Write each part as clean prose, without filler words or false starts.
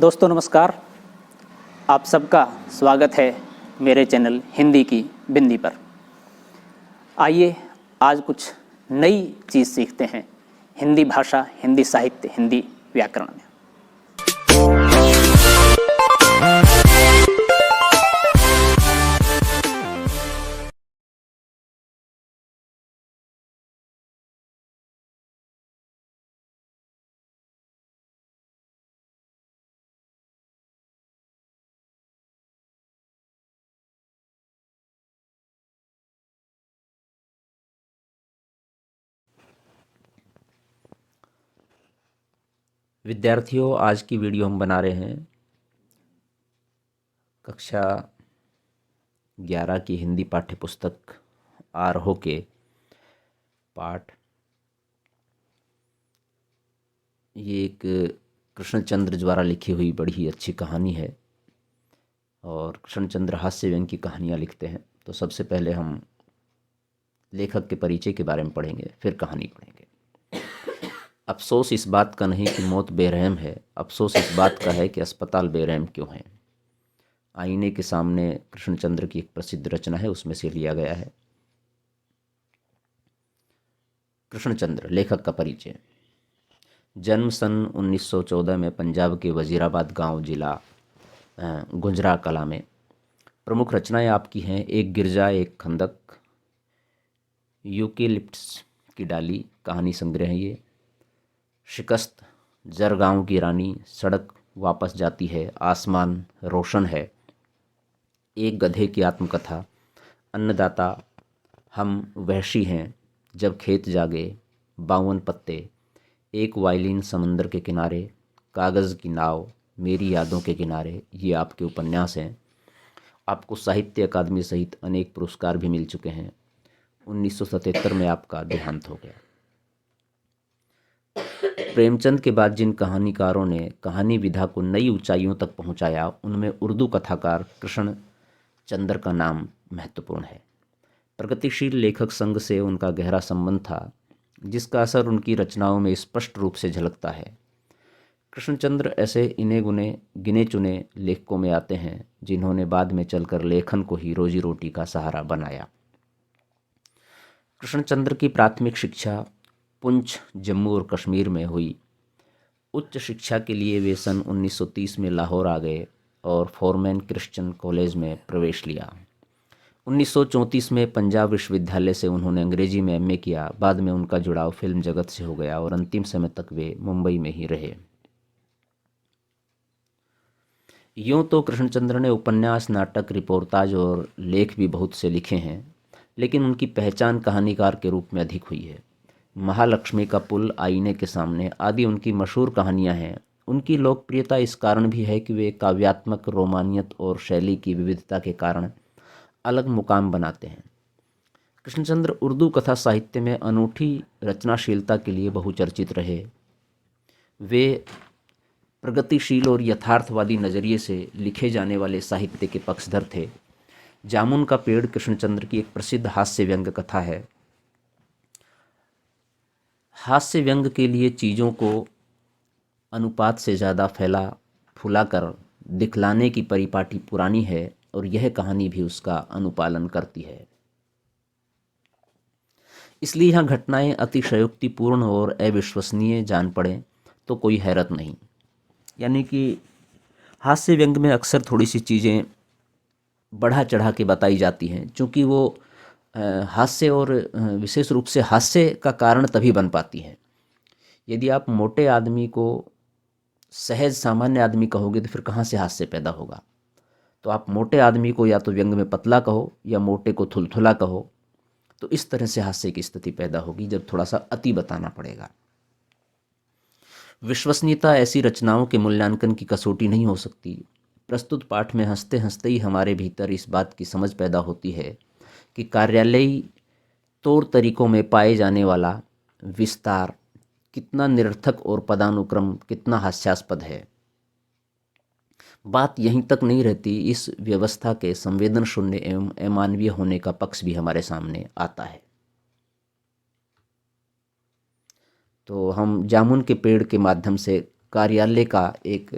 दोस्तों नमस्कार। आप सबका स्वागत है मेरे चैनल हिंदी की बिंदी पर। आइए आज कुछ नई चीज़ सीखते हैं हिंदी भाषा, हिंदी साहित्य, हिंदी व्याकरण में। विद्यार्थियों, आज की वीडियो हम बना रहे हैं कक्षा 11 की हिंदी पाठ्य पुस्तक आरोह के पाठ। ये एक कृष्णचंद्र द्वारा लिखी हुई बड़ी ही अच्छी कहानी है और कृष्णचंद्र हास्य व्यंग्य की कहानियाँ लिखते हैं। तो सबसे पहले हम लेखक के परिचय के बारे में पढ़ेंगे, फिर कहानी पढ़ेंगे। अफसोस इस बात का नहीं कि मौत बेरहम है, अफसोस इस बात का है कि अस्पताल बेरहम क्यों है। आईने के सामने कृष्णचंद्र की एक प्रसिद्ध रचना है, उसमें से लिया गया है। कृष्णचंद्र, लेखक का परिचय। जन्म सन 1914 में पंजाब के वजीराबाद गांव, जिला गुजरा कला में। प्रमुख रचनाएं आपकी हैं एक गिरजा, एक खंदक, यूकेलिप्टस की डाली कहानी संग्रह है ये, शिकस्त, जरगांव की रानी, सड़क वापस जाती है, आसमान रोशन है, एक गधे की आत्मकथा, अन्नदाता, हम वहशी हैं, जब खेत जागे, 52 पत्ते, एक वायलिन समंदर के किनारे, कागज़ की नाव, मेरी यादों के किनारे। ये आपके उपन्यास हैं। आपको साहित्य अकादमी सहित अनेक पुरस्कार भी मिल चुके हैं। 1977 में आपका देहांत हो गया। प्रेमचंद के बाद जिन कहानीकारों ने कहानी विधा को नई ऊंचाइयों तक पहुंचाया, उनमें उर्दू कथाकार कृष्ण चंद्र का नाम महत्वपूर्ण है। प्रगतिशील लेखक संघ से उनका गहरा संबंध था, जिसका असर उनकी रचनाओं में स्पष्ट रूप से झलकता है। कृष्णचंद्र ऐसे इने गुने गिने चुने लेखकों में आते हैं जिन्होंने बाद में चलकर लेखन को ही रोजी रोटी का सहारा बनाया। कृष्णचंद्र की प्राथमिक शिक्षा पुंछ, जम्मू और कश्मीर में हुई। उच्च शिक्षा के लिए वे सन 1930 में लाहौर आ गए और फॉरमैन क्रिश्चियन कॉलेज में प्रवेश लिया। 1934 में पंजाब विश्वविद्यालय से उन्होंने अंग्रेजी में एमए किया। बाद में उनका जुड़ाव फिल्म जगत से हो गया और अंतिम समय तक वे मुंबई में ही रहे। यूँ तो कृष्णचंद्र ने उपन्यास, नाटक, रिपोर्टाज और लेख भी बहुत से लिखे हैं, लेकिन उनकी पहचान कहानीकार के रूप में अधिक हुई है। महालक्ष्मी का पुल, आईने के सामने आदि उनकी मशहूर कहानियां हैं। उनकी लोकप्रियता इस कारण भी है कि वे काव्यात्मक रोमानियत और शैली की विविधता के कारण अलग मुकाम बनाते हैं। कृष्णचंद्र उर्दू कथा साहित्य में अनूठी रचनाशीलता के लिए बहुचर्चित रहे। वे प्रगतिशील और यथार्थवादी नज़रिए से लिखे जाने वाले साहित्य के पक्षधर थे। जामुन का पेड़ कृष्णचंद्र की एक प्रसिद्ध हास्य व्यंग्य कथा है। हास्य व्यंग्य के लिए चीज़ों को अनुपात से ज़्यादा फैला फुलाकर दिखलाने की परिपाटी पुरानी है और यह कहानी भी उसका अनुपालन करती है। इसलिए यहाँ घटनाएं अतिशयोक्तिपूर्ण और अविश्वसनीय जान पड़ें तो कोई हैरत नहीं। यानी कि हास्य व्यंग्य में अक्सर थोड़ी सी चीज़ें बढ़ा चढ़ा के बताई जाती हैं, क्योंकि वो हास्य और विशेष रूप से हास्य का कारण तभी बन पाती हैं। यदि आप मोटे आदमी को सहज सामान्य आदमी कहोगे तो फिर कहाँ से हास्य पैदा होगा। तो आप मोटे आदमी को या तो व्यंग्य में पतला कहो या मोटे को थुलथुला कहो, तो इस तरह से हास्य की स्थिति पैदा होगी जब थोड़ा सा अति बताना पड़ेगा। विश्वसनीयता ऐसी रचनाओं के मूल्यांकन की कसौटी नहीं हो सकती। प्रस्तुत पाठ में हंसते हंसते ही हमारे भीतर इस बात की समझ पैदा होती है कि कार्यालयी तौर तरीकों में पाए जाने वाला विस्तार कितना निरर्थक और पदानुक्रम कितना हास्यास्पद है। बात यहीं तक नहीं रहती, इस व्यवस्था के संवेदन शून्य एवं अमानवीय होने का पक्ष भी हमारे सामने आता है। तो हम जामुन के पेड़ के माध्यम से कार्यालय का एक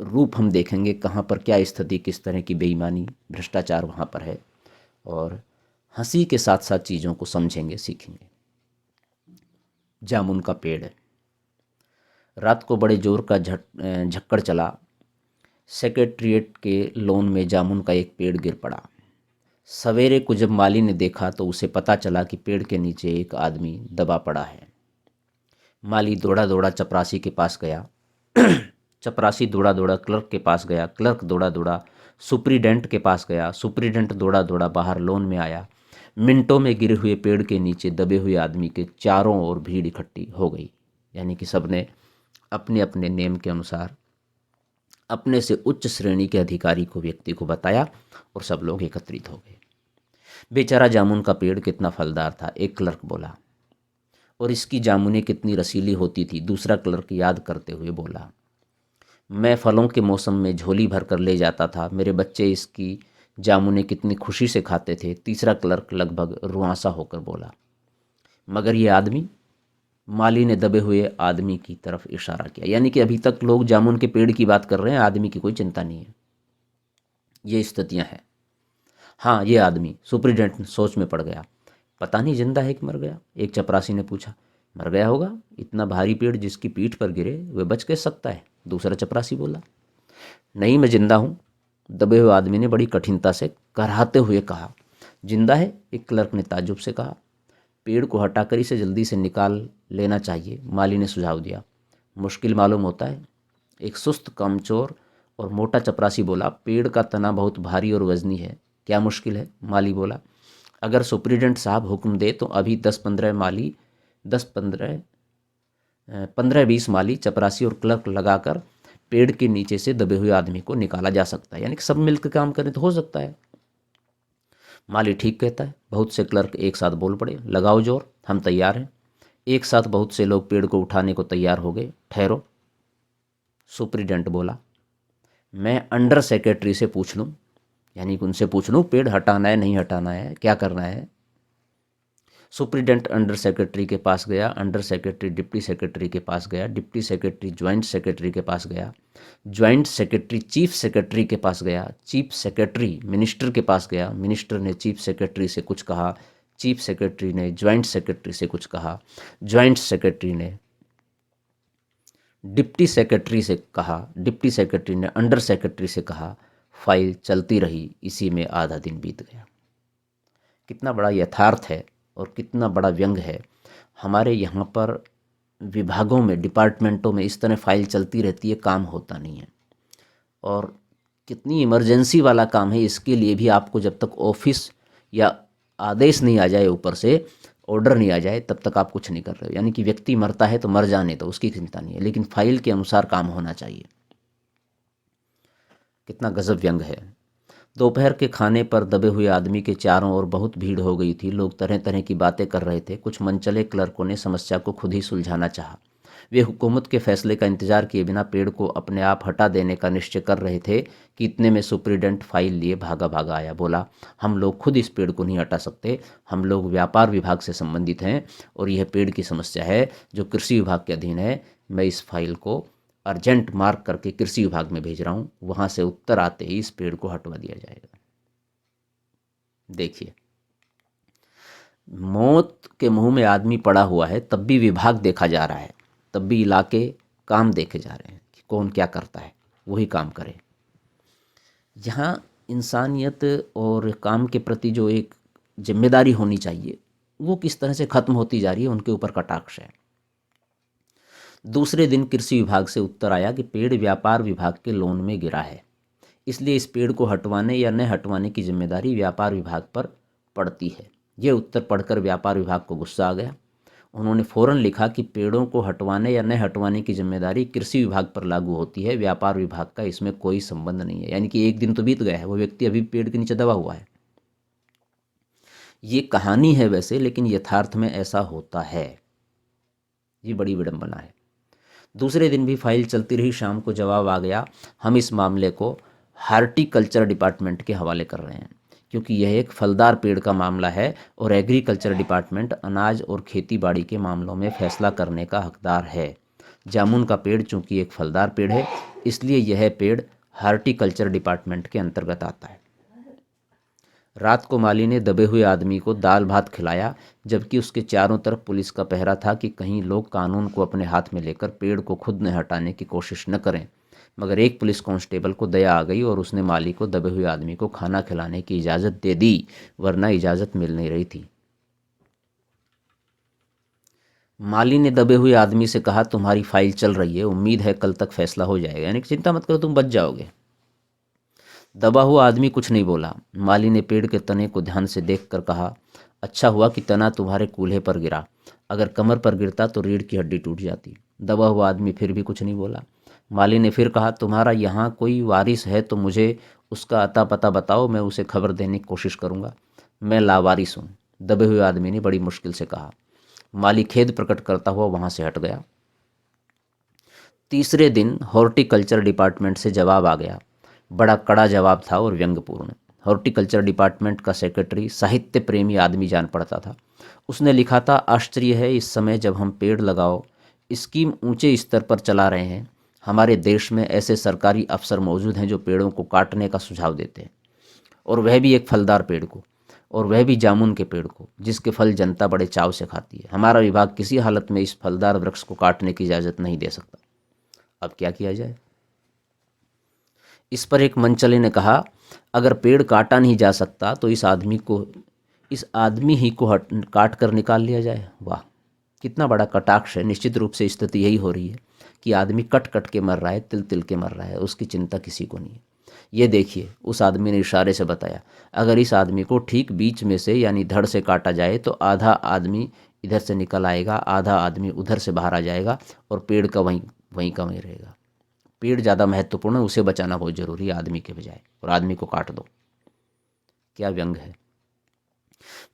रूप हम देखेंगे, कहाँ पर क्या स्थिति, किस तरह की बेईमानी, भ्रष्टाचार वहाँ पर है, और हंसी के साथ साथ चीज़ों को समझेंगे, सीखेंगे। जामुन का पेड़। रात को बड़े जोर का झक्कड़ चला। सेक्रेटरिएट के लॉन में जामुन का एक पेड़ गिर पड़ा। सवेरे को जब माली ने देखा तो उसे पता चला कि पेड़ के नीचे एक आदमी दबा पड़ा है। माली दौड़ा दौड़ा चपरासी के पास गया। चपरासी दौड़ा दौड़ा क्लर्क के पास गया। क्लर्क दौड़ा दौड़ा सुप्रीडेंट के पास गया। सुप्रीडेंट दौड़ा दौड़ा बाहर लॉन में आया। मिनटों में गिरे हुए पेड़ के नीचे दबे हुए आदमी के चारों ओर भीड़ इकट्ठी हो गई। यानी कि सबने अपने अपने नेम के अनुसार अपने से उच्च श्रेणी के अधिकारी को, व्यक्ति को बताया, और सब लोग एकत्रित हो गए। बेचारा जामुन का पेड़ कितना फलदार था, एक क्लर्क बोला। और इसकी जामुनें कितनी रसीली होती थी, दूसरा क्लर्क याद करते हुए बोला। मैं फलों के मौसम में झोली भर कर ले जाता था, मेरे बच्चे इसकी जामुनें कितनी खुशी से खाते थे, तीसरा क्लर्क लगभग रुआंसा होकर बोला। मगर ये आदमी, माली ने दबे हुए आदमी की तरफ इशारा किया। यानी कि अभी तक लोग जामुन के पेड़ की बात कर रहे हैं, आदमी की कोई चिंता नहीं है। ये स्थितियां हैं। हाँ, ये आदमी, सुप्रीडेंट सोच में पड़ गया। पता नहीं जिंदा है कि मर गया। एक चपरासी ने पूछा। मर गया होगा, इतना भारी पेड़ जिसकी पीठ पर गिरे वह बच कैसे सकता है? दूसरा चपरासी बोला। नहीं, मैं जिंदा हूँ, दबे हुए आदमी ने बड़ी कठिनता से कराहते हुए कहा। जिंदा है? एक क्लर्क ने ताज्जुब से कहा। पेड़ को हटाकर इसे जल्दी से निकाल लेना चाहिए, माली ने सुझाव दिया। मुश्किल मालूम होता है? एक सुस्त, कमजोर और मोटा चपरासी बोला। पेड़ का तना बहुत भारी और वजनी है। क्या मुश्किल है? माली बोला। अगर सुप्रीडेंट साहब हुक्म दे तो अभी 15-20 माली, चपरासी और क्लर्क लगाकर पेड़ के नीचे से दबे हुए आदमी को निकाला जा सकता है। यानी कि सब मिलकर काम करें तो हो सकता है। माली ठीक कहता है। बहुत से क्लर्क एक साथ बोल पड़े। लगाओ जोर, हम तैयार हैं। एक साथ बहुत से लोग पेड़ को उठाने को तैयार हो गए। ठहरो, सुप्रीडेंट बोला। मैं अंडर सेक्रेटरी से पूछ लूँ, यानी कि उनसे पूछ लूँ पेड़ हटाना है, नहीं हटाना है, क्या करना है। सुप्रीडेंट अंडर सेक्रेटरी के पास गया। अंडर सेक्रेटरी डिप्टी सेक्रेटरी के पास गया। डिप्टी सेक्रेटरी ज्वाइंट सेक्रेटरी के पास गया। ज्वाइंट सेक्रेटरी चीफ सेक्रेटरी के पास गया। चीफ सेक्रेटरी मिनिस्टर के पास गया। मिनिस्टर ने चीफ सेक्रेटरी से कुछ कहा। चीफ सेक्रेटरी ने ज्वाइंट सेक्रेटरी से कुछ कहा। ज्वाइंट सेक्रेटरी ने डिप्टी सेक्रेटरी से कहा। डिप्टी सेक्रेटरी ने अंडर सेक्रेटरी से कहा। फाइल चलती रही। इसी में आधा दिन बीत गया। कितना बड़ा यथार्थ है और कितना बड़ा व्यंग है। हमारे यहाँ पर विभागों में, डिपार्टमेंटों में इस तरह फाइल चलती रहती है, काम होता नहीं है। और कितनी इमरजेंसी वाला काम है, इसके लिए भी आपको जब तक ऑफिस या आदेश नहीं आ जाए, ऊपर से ऑर्डर नहीं आ जाए, तब तक आप कुछ नहीं कर रहे हो। यानी कि व्यक्ति मरता है तो मर जाने तो उसकी चिंता नहीं है, लेकिन फाइल के अनुसार काम होना चाहिए। कितना गजब व्यंग है। दोपहर के खाने पर दबे हुए आदमी के चारों ओर बहुत भीड़ हो गई थी। लोग तरह तरह की बातें कर रहे थे। कुछ मनचले क्लर्कों ने समस्या को खुद ही सुलझाना चाहा। वे हुकूमत के फैसले का इंतजार किए बिना पेड़ को अपने आप हटा देने का निश्चय कर रहे थे कि इतने में सुप्रीडेंट फाइल लिए भागा भागा आया। बोला, हम लोग खुद इस पेड़ को नहीं हटा सकते, हम लोग व्यापार विभाग से संबंधित हैं और यह पेड़ की समस्या है जो कृषि विभाग के अधीन है। मैं इस फाइल को अर्जेंट मार्क करके कृषि विभाग में भेज रहा हूँ, वहाँ से उत्तर आते ही इस पेड़ को हटवा दिया जाएगा। देखिए, मौत के मुंह में आदमी पड़ा हुआ है, तब भी विभाग देखा जा रहा है, तब भी इलाके काम देखे जा रहे हैं कि कौन क्या करता है, वही काम करे। यहाँ इंसानियत और काम के प्रति जो एक जिम्मेदारी होनी चाहिए, वो किस तरह से ख़त्म होती जा रही है, उनके ऊपर कटाक्ष है। दूसरे दिन कृषि विभाग से उत्तर आया कि पेड़ व्यापार विभाग के लोन में गिरा है, इसलिए इस पेड़ को हटवाने या न हटवाने की जिम्मेदारी व्यापार विभाग पर पड़ती है। ये उत्तर पढ़कर व्यापार विभाग को गुस्सा आ गया। उन्होंने फ़ौरन लिखा कि पेड़ों को हटवाने या न हटवाने की जिम्मेदारी कृषि विभाग पर लागू होती है, व्यापार विभाग का इसमें कोई संबंध नहीं है। यानी कि एक दिन तो बीत गया है, वो व्यक्ति अभी पेड़ के नीचे दबा हुआ है। ये कहानी है वैसे, लेकिन यथार्थ में ऐसा होता है। ये बड़ी विडंबना है। दूसरे दिन भी फाइल चलती रही। शाम को जवाब आ गया, हम इस मामले को हार्टिकल्चर डिपार्टमेंट के हवाले कर रहे हैं, क्योंकि यह एक फलदार पेड़ का मामला है और एग्रीकल्चर डिपार्टमेंट अनाज और खेती बाड़ी के मामलों में फैसला करने का हकदार है। जामुन का पेड़ चूंकि एक फलदार पेड़ है, इसलिए यह पेड़ हार्टिकल्चर डिपार्टमेंट के अंतर्गत आता है। रात को माली ने दबे हुए आदमी को दाल भात खिलाया, जबकि उसके चारों तरफ पुलिस का पहरा था कि कहीं लोग कानून को अपने हाथ में लेकर पेड़ को खुद न हटाने की कोशिश न करें। मगर एक पुलिस कांस्टेबल को दया आ गई और उसने माली को दबे हुए आदमी को खाना खिलाने की इजाज़त दे दी, वरना इजाज़त मिल नहीं रही थी। माली ने दबे हुए आदमी से कहा, तुम्हारी फाइल चल रही है, उम्मीद है कल तक फैसला हो जाएगा, यानी कि चिंता मत करो, तुम बच जाओगे। दबा हुआ आदमी कुछ नहीं बोला। माली ने पेड़ के तने को ध्यान से देखकर कहा, अच्छा हुआ कि तना तुम्हारे कूल्हे पर गिरा, अगर कमर पर गिरता तो रीढ़ की हड्डी टूट जाती। दबा हुआ आदमी फिर भी कुछ नहीं बोला। माली ने फिर कहा, तुम्हारा यहाँ कोई वारिस है तो मुझे उसका अता पता बताओ, मैं उसे खबर देने की कोशिश करूँगा। मैं लावारिस हूँ, दबे हुए आदमी ने बड़ी मुश्किल से कहा। माली खेद प्रकट करता हुआ वहाँ से हट गया। तीसरे दिन हॉर्टिकल्चर डिपार्टमेंट से जवाब आ गया। बड़ा कड़ा जवाब था और व्यंग्यपूर्ण। हॉर्टिकल्चर डिपार्टमेंट का सेक्रेटरी साहित्य प्रेमी आदमी जान पड़ता था। उसने लिखा था, आश्चर्य है इस समय जब हम पेड़ लगाओ स्कीम ऊंचे स्तर पर चला रहे हैं, हमारे देश में ऐसे सरकारी अफसर मौजूद हैं जो पेड़ों को काटने का सुझाव देते हैं, और वह भी एक फलदार पेड़ को, और वह भी जामुन के पेड़ को, जिसके फल जनता बड़े चाव से खाती है। हमारा विभाग किसी हालत में इस फलदार वृक्ष को काटने की इजाज़त नहीं दे सकता। अब क्या किया जाए? इस पर एक मनचले ने कहा, अगर पेड़ काटा नहीं जा सकता तो इस आदमी ही को काट कर निकाल लिया जाए। वाह, कितना बड़ा कटाक्ष है। निश्चित रूप से स्थिति यही हो रही है कि आदमी कट कट के मर रहा है, तिल तिल के मर रहा है, उसकी चिंता किसी को नहीं है। ये देखिए, उस आदमी ने इशारे से बताया, अगर इस आदमी को ठीक बीच में से यानी धड़ से काटा जाए तो आधा आदमी इधर से निकल आएगा, आधा आदमी उधर से बाहर आ जाएगा, और पेड़ का वहीं का वहीं रहेगा। पेड़ ज़्यादा महत्वपूर्ण है, उसे बचाना बहुत जरूरी है आदमी के बजाय, और आदमी को काट दो। क्या व्यंग है।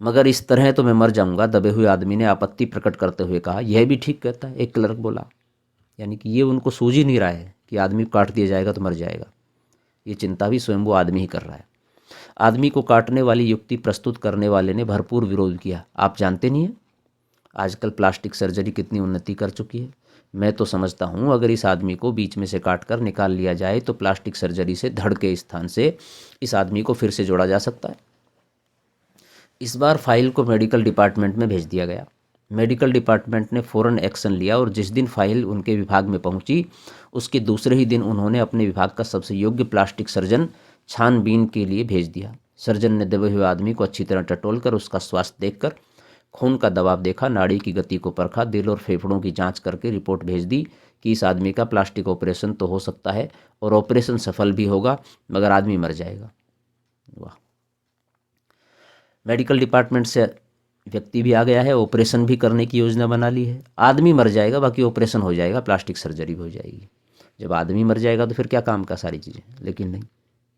मगर इस तरह तो मैं मर जाऊंगा, दबे हुए आदमी ने आपत्ति प्रकट करते हुए कहा। यह भी ठीक कहता है, एक क्लर्क बोला। यानी कि ये उनको सूझ ही नहीं रहा है कि आदमी को काट दिया जाएगा तो मर जाएगा। ये चिंता भी स्वयं वो आदमी ही कर रहा है। आदमी को काटने वाली युक्ति प्रस्तुत करने वाले ने भरपूर विरोध किया। आप जानते नहीं हैं आजकल प्लास्टिक सर्जरी कितनी उन्नति कर चुकी है। मैं तो समझता हूँ अगर इस आदमी को बीच में से काट कर निकाल लिया जाए तो प्लास्टिक सर्जरी से धड़ के स्थान से इस आदमी को फिर से जोड़ा जा सकता है। इस बार फाइल को मेडिकल डिपार्टमेंट में भेज दिया गया। मेडिकल डिपार्टमेंट ने फ़ौरन एक्शन लिया और जिस दिन फाइल उनके विभाग में पहुंची उसके दूसरे ही दिन उन्होंने अपने विभाग का सबसे योग्य प्लास्टिक सर्जन छानबीन के लिए भेज दिया। सर्जन ने दबे हुए आदमी को अच्छी तरह टटोलकर उसका स्वास्थ्य देखकर खून का दबाव देखा, नाड़ी की गति को परखा, दिल और फेफड़ों की जांच करके रिपोर्ट भेज दी कि इस आदमी का प्लास्टिक ऑपरेशन तो हो सकता है और ऑपरेशन सफल भी होगा, मगर आदमी मर जाएगा। वाह, मेडिकल डिपार्टमेंट से व्यक्ति भी आ गया है, ऑपरेशन भी करने की योजना बना ली है। आदमी मर जाएगा, बाकी ऑपरेशन हो जाएगा, प्लास्टिक सर्जरी भी हो जाएगी। जब आदमी मर जाएगा तो फिर क्या काम का सारी चीज़ें। लेकिन नहीं,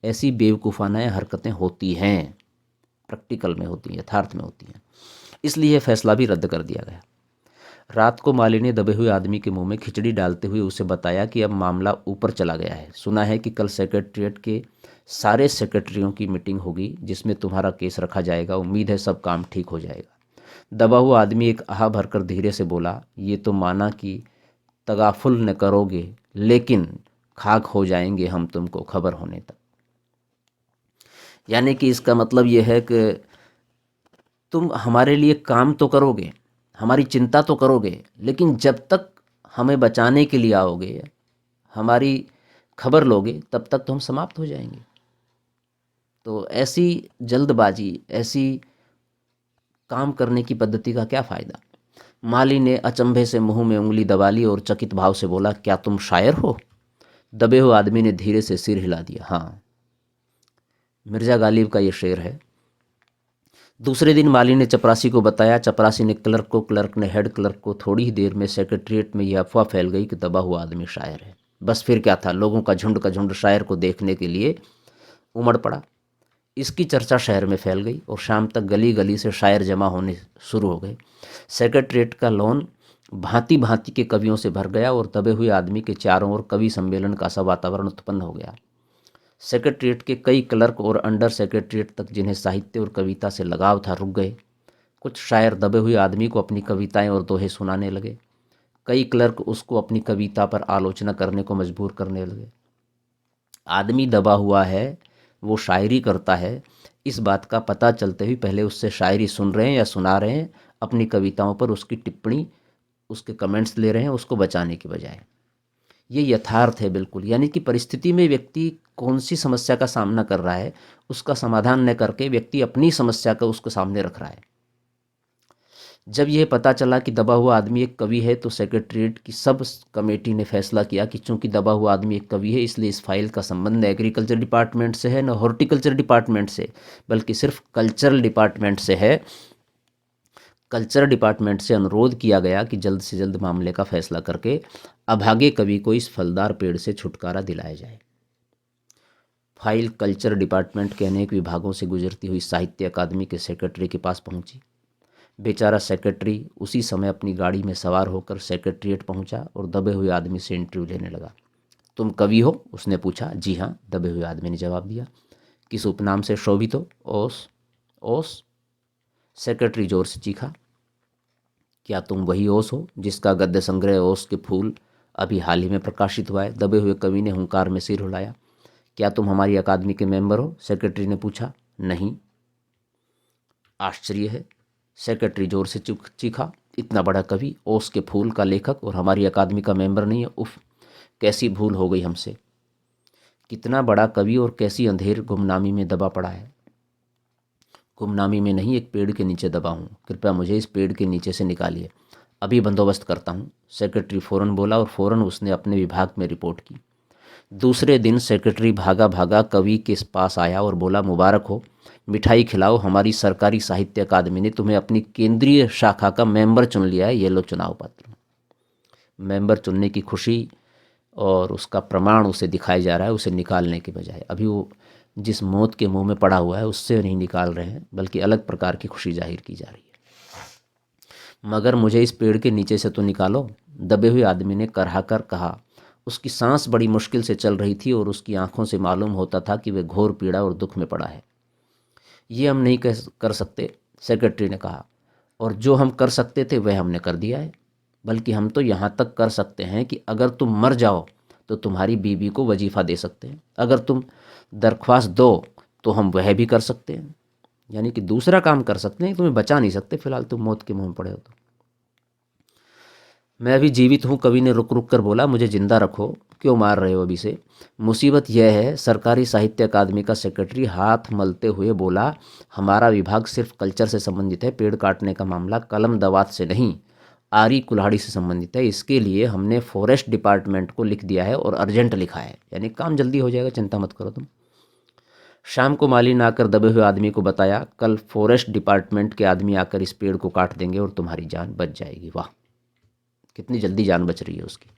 ऐसी बेवकूफ़ाना हरकतें होती हैं, प्रैक्टिकल में होती हैं, यथार्थ में होती हैं। इसलिए फैसला भी रद्द कर दिया गया। रात को माली ने दबे हुए आदमी के मुंह में खिचड़ी डालते हुए उसे बताया कि अब मामला ऊपर चला गया है। सुना है कि कल सेक्रेटरीट के सारे सेक्रेटरियों की मीटिंग होगी जिसमें तुम्हारा केस रखा जाएगा। उम्मीद है सब काम ठीक हो जाएगा। दबा हुआ आदमी एक आह भरकर धीरे से बोला, ये तो माना कि तगाफुल न करोगे, लेकिन खाक हो जाएंगे हम तुमको खबर होने तक। यानी कि इसका मतलब ये है कि तुम हमारे लिए काम तो करोगे, हमारी चिंता तो करोगे, लेकिन जब तक हमें बचाने के लिए आओगे, हमारी खबर लोगे, तब तक तो हम समाप्त हो जाएंगे। तो ऐसी जल्दबाजी, ऐसी काम करने की पद्धति का क्या फ़ायदा। माली ने अचंभे से मुंह में उंगली दबा ली और चकित भाव से बोला, क्या तुम शायर हो? दबे हुए आदमी ने धीरे से सिर हिला दिया। हाँ, मिर्ज़ा गालिब का ये शेर है। दूसरे दिन माली ने चपरासी को बताया। चपरासी ने क्लर्क को, क्लर्क ने हेड क्लर्क को। थोड़ी ही देर में सेक्रेटरीट में यह अफवाह फैल गई कि दबा हुआ आदमी शायर है। बस फिर क्या था, लोगों का झुंड शायर को देखने के लिए उमड़ पड़ा। इसकी चर्चा शहर में फैल गई और शाम तक गली गली से शायर जमा होने शुरू हो गए। सेक्रेटरीट का लॉन भांति भांति के कवियों से भर गया और दबे हुए आदमी के चारों ओर कवि सम्मेलन का सा वातावरण उत्पन्न हो गया। सेक्रेटरीट के कई क्लर्क और अंडर सेक्रेटरीट तक जिन्हें साहित्य और कविता से लगाव था रुक गए। कुछ शायर दबे हुए आदमी को अपनी कविताएं और दोहे सुनाने लगे। कई क्लर्क उसको अपनी कविता पर आलोचना करने को मजबूर करने लगे। आदमी दबा हुआ है, वो शायरी करता है, इस बात का पता चलते हुए पहले उससे शायरी सुन रहे हैं या सुना रहे हैं, अपनी कविताओं पर उसकी टिप्पणी, उसके कमेंट्स ले रहे हैं उसको बचाने के बजाय। ये यथार्थ है बिल्कुल। यानी कि परिस्थिति में व्यक्ति कौन सी समस्या का सामना कर रहा है, उसका समाधान न करके व्यक्ति अपनी समस्या का उसको सामने रख रहा है। जब यह पता चला कि दबा हुआ आदमी एक कवि है तो सेक्रेटरीट की सब कमेटी ने फैसला किया कि चूंकि दबा हुआ आदमी एक कवि है, इसलिए इस फाइल का संबंध एग्रीकल्चर डिपार्टमेंट से है, न हॉर्टिकल्चर डिपार्टमेंट से, बल्कि सिर्फ कल्चरल डिपार्टमेंट से है। कल्चर डिपार्टमेंट से अनुरोध किया गया कि जल्द से जल्द मामले का फैसला करके अभागे कवि को इस फलदार पेड़ से छुटकारा दिलाया जाए। फाइल कल्चर डिपार्टमेंट के अनेक विभागों से गुजरती हुई साहित्य अकादमी के सेक्रेटरी के पास पहुंची। बेचारा सेक्रेटरी उसी समय अपनी गाड़ी में सवार होकर सेक्रेटरीट पहुंचा और दबे हुए आदमी से इंटरव्यू लेने लगा। तुम कवि हो? उसने पूछा। जी हाँ, दबे हुए आदमी ने जवाब दिया। किस उपनाम से शोभित हो? ओस। ओस? सेक्रेटरी जोर से चीखा। क्या तुम वही ओस हो जिसका गद्य संग्रह ओस के फूल अभी हाल ही में प्रकाशित हुआ है? दबे हुए कवि ने हुंकार में सिर हिलाया। क्या तुम हमारी अकादमी के मेंबर हो? सेक्रेटरी ने पूछा। नहीं। आश्चर्य है, सेक्रेटरी जोर से चीखा। इतना बड़ा कवि, ओस के फूल का लेखक, और हमारी अकादमी का मेंबर नहीं है? उफ, कैसी भूल हो गई हमसे। कितना बड़ा कवि और कैसी अंधेर गुमनामी में दबा पड़ा है। गुमनामी में नहीं, एक पेड़ के नीचे दबा हूँ। कृपया मुझे इस पेड़ के नीचे से निकालिए, अभी बंदोबस्त करता हूँ। सेक्रेटरी फ़ौरन बोला और फ़ौरन उसने अपने विभाग में रिपोर्ट की। दूसरे दिन सेक्रेटरी भागा भागा कवि के पास आया और बोला, मुबारक हो, मिठाई खिलाओ, हमारी सरकारी साहित्य अकादमी ने तुम्हें अपनी केंद्रीय शाखा का मेंबर चुन लिया है, ये लो चुनाव पत्र। मेंबर चुनने की खुशी और उसका प्रमाण उसे दिखाया जा रहा है, उसे निकालने के बजाय। अभी वो जिस मौत के मुंह में पड़ा हुआ है उससे नहीं निकाल रहे हैं, बल्कि अलग प्रकार की खुशी जाहिर की जा रही है। मगर मुझे इस पेड़ के नीचे से तो निकालो, दबे हुए आदमी ने कराहकर कहा। उसकी सांस बड़ी मुश्किल से चल रही थी और उसकी आंखों से मालूम होता था कि वह घोर पीड़ा और दुख में पड़ा है। ये हम नहीं कर सकते, सेक्रेटरी ने कहा, और जो हम कर सकते थे वह हमने कर दिया है। बल्कि हम तो यहाँ तक कर सकते हैं कि अगर तुम मर जाओ तो तुम्हारी बीवी को वजीफ़ा दे सकते हैं। अगर तुम दरख्वास्त दो तो हम वह भी कर सकते हैं। यानी कि दूसरा काम कर सकते हैं, तुम्हें बचा नहीं सकते, फिलहाल तुम मौत के मुंह में पड़े हो। तो मैं अभी जीवित हूँ, कवि ने रुक रुक कर बोला। मुझे जिंदा रखो, क्यों मार रहे हो अभी से? मुसीबत यह है, सरकारी साहित्य अकादमी का सेक्रेटरी हाथ मलते हुए बोला, हमारा विभाग सिर्फ कल्चर से संबंधित है। पेड़ काटने का मामला कलम दवात से नहीं, आरी कुल्हाड़ी से संबंधित है। इसके लिए हमने फॉरेस्ट डिपार्टमेंट को लिख दिया है और अर्जेंट लिखा है, यानी काम जल्दी हो जाएगा, चिंता मत करो तुम। शाम को माली ने आकर दबे हुए आदमी को बताया, कल फॉरेस्ट डिपार्टमेंट के आदमी आकर इस पेड़ को काट देंगे और तुम्हारी जान बच जाएगी। वाह, कितनी जल्दी जान बच रही है उसकी।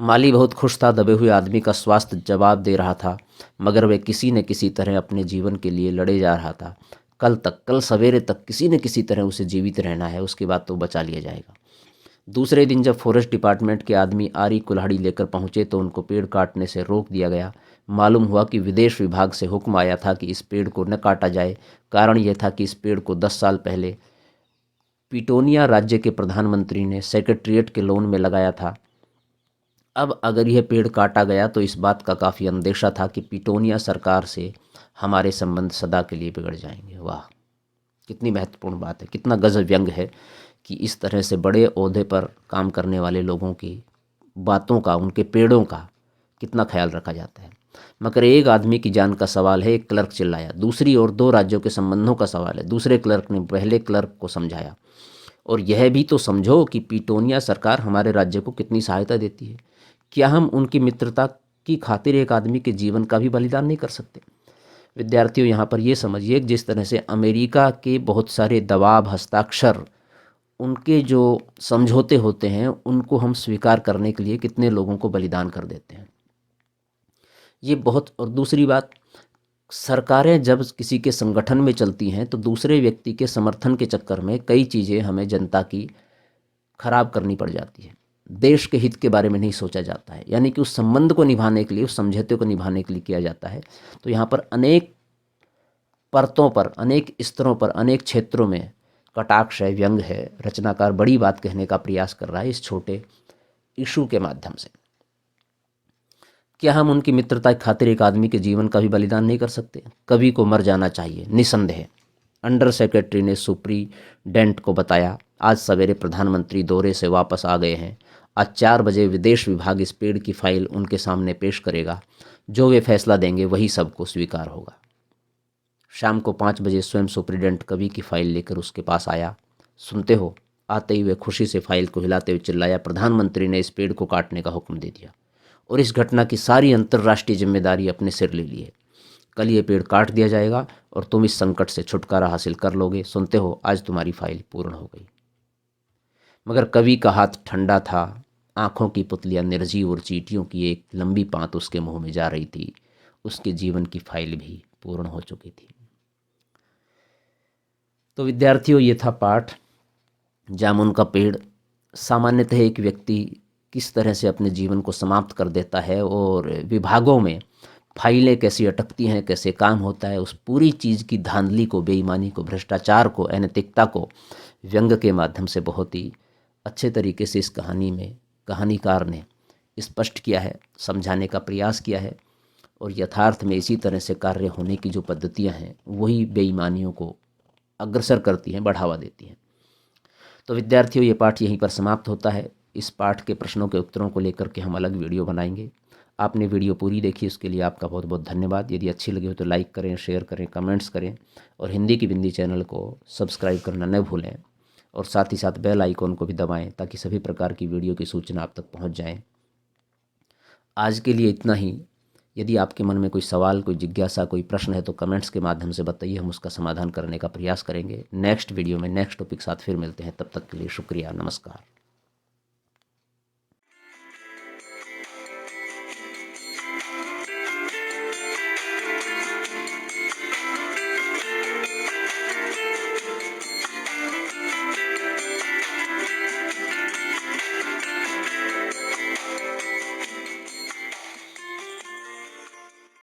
माली बहुत खुश था। दबे हुए आदमी का स्वास्थ्य जवाब दे रहा था, मगर वह किसी न किसी तरह अपने जीवन के लिए लड़े जा रहा था। कल सवेरे तक किसी न किसी तरह उसे जीवित रहना है, उसके बाद तो बचा लिया जाएगा। दूसरे दिन जब फॉरेस्ट डिपार्टमेंट के आदमी आरी कुल्हाड़ी लेकर पहुंचे तो उनको पेड़ काटने से रोक दिया गया। मालूम हुआ कि विदेश विभाग से हुक्म आया था कि इस पेड़ को न काटा जाए। कारण यह था कि इस पेड़ को 10 साल पहले पिटोनिया राज्य के प्रधानमंत्री ने सेक्रेटरीट के लोन में लगाया था। अब अगर यह पेड़ काटा गया तो इस बात का काफ़ी अंदेशा था कि पिटोनिया सरकार से हमारे संबंध सदा के लिए बिगड़ जाएंगे। वाह, कितनी महत्वपूर्ण बात है, कितना गजब व्यंग है कि इस तरह से बड़े ओहदे पर काम करने वाले लोगों की बातों का, उनके पेड़ों का कितना ख्याल रखा जाता है। मगर एक आदमी की जान का सवाल है, एक क्लर्क चिल्लाया। दूसरी ओर 2 राज्यों के संबंधों का सवाल है। दूसरे क्लर्क ने पहले क्लर्क को समझाया, और यह भी तो समझो कि पिटोनिया सरकार हमारे राज्य को कितनी सहायता देती है। क्या हम उनकी मित्रता की खातिर एक आदमी के जीवन का भी बलिदान नहीं कर सकते? विद्यार्थियों, यहाँ पर ये समझिए, जिस तरह से अमेरिका के बहुत सारे दबाव, हस्ताक्षर, उनके जो समझौते होते हैं, उनको हम स्वीकार करने के लिए कितने लोगों को बलिदान कर देते हैं, ये बहुत। और दूसरी बात, सरकारें जब किसी के संगठन में चलती हैं तो दूसरे व्यक्ति के समर्थन के चक्कर में कई चीज़ें हमें जनता की खराब करनी पड़ जाती है। देश के हित के बारे में नहीं सोचा जाता है, यानी कि उस संबंध को निभाने के लिए, उस समझौते को निभाने के लिए किया जाता है। तो यहाँ पर अनेक परतों पर, अनेक स्तरों पर, अनेक क्षेत्रों में कटाक्ष है, व्यंग है। रचनाकार बड़ी बात कहने का प्रयास कर रहा है इस छोटे इशू के माध्यम से। क्या हम उनकी मित्रता की खातिर एक आदमी के जीवन का भी बलिदान नहीं कर सकते? कवि को मर जाना चाहिए, निसंदेह। अंडर सेक्रेटरी ने सुप्रीडेंट को बताया। आज सवेरे प्रधानमंत्री दौरे से वापस आ गए हैं। आज 4 बजे विदेश विभाग इस पेड़ की फाइल उनके सामने पेश करेगा। जो वे फैसला देंगे वही सबको स्वीकार होगा। शाम को 5 बजे स्वयं सुप्रीडेंट कवि की फाइल लेकर उसके पास आया। सुनते हो? आते ही वे खुशी से फाइल को हिलाते हुए चिल्लाया, प्रधानमंत्री ने इस पेड़ को काटने का हुक्म दे दिया और इस घटना की सारी अंतर्राष्ट्रीय जिम्मेदारी अपने सिर ले ली है। कल ये पेड़ काट दिया जाएगा और तुम इस संकट से छुटकारा हासिल कर लोगे। सुनते हो? आज तुम्हारी फाइल पूर्ण हो गई। मगर कवि का हाथ ठंडा था। आंखों की पुतलियां निर्जीव और चींटियों की एक लंबी पांत उसके मुंह में जा रही थी। उसके जीवन की फाइल भी पूर्ण हो चुकी थी। तो विद्यार्थियों, ये था पाठ जामुन का पेड़। सामान्यतः एक व्यक्ति किस तरह से अपने जीवन को समाप्त कर देता है और विभागों में फाइलें कैसी अटकती हैं, कैसे काम होता है, उस पूरी चीज़ की धांधली को, बेईमानी को, भ्रष्टाचार को, अनैतिकता को व्यंग के माध्यम से बहुत ही अच्छे तरीके से इस कहानी में कहानीकार ने स्पष्ट किया है, समझाने का प्रयास किया है। और यथार्थ में इसी तरह से कार्य होने की जो पद्धतियाँ हैं वही बेईमानियों को अग्रसर करती हैं, बढ़ावा देती हैं। तो विद्यार्थियों, ये पाठ यहीं पर समाप्त होता है। इस पाठ के प्रश्नों के उत्तरों को लेकर के हम अलग वीडियो बनाएंगे। आपने वीडियो पूरी देखी, उसके लिए आपका बहुत बहुत धन्यवाद। यदि अच्छी लगी हो तो लाइक करें, शेयर करें, कमेंट्स करें और हिंदी की बिंदी चैनल को सब्सक्राइब करना न भूलें और साथ ही साथ बेल आइकॉन को भी दबाएं ताकि सभी प्रकार की वीडियो की सूचना आप तक पहुंच जाए। आज के लिए इतना ही। यदि आपके मन में कोई सवाल, कोई जिज्ञासा, कोई प्रश्न है तो कमेंट्स के माध्यम से बताइए, हम उसका समाधान करने का प्रयास करेंगे। नेक्स्ट वीडियो में नेक्स्ट टॉपिक साथ फिर मिलते हैं। तब तक के लिए शुक्रिया, नमस्कार।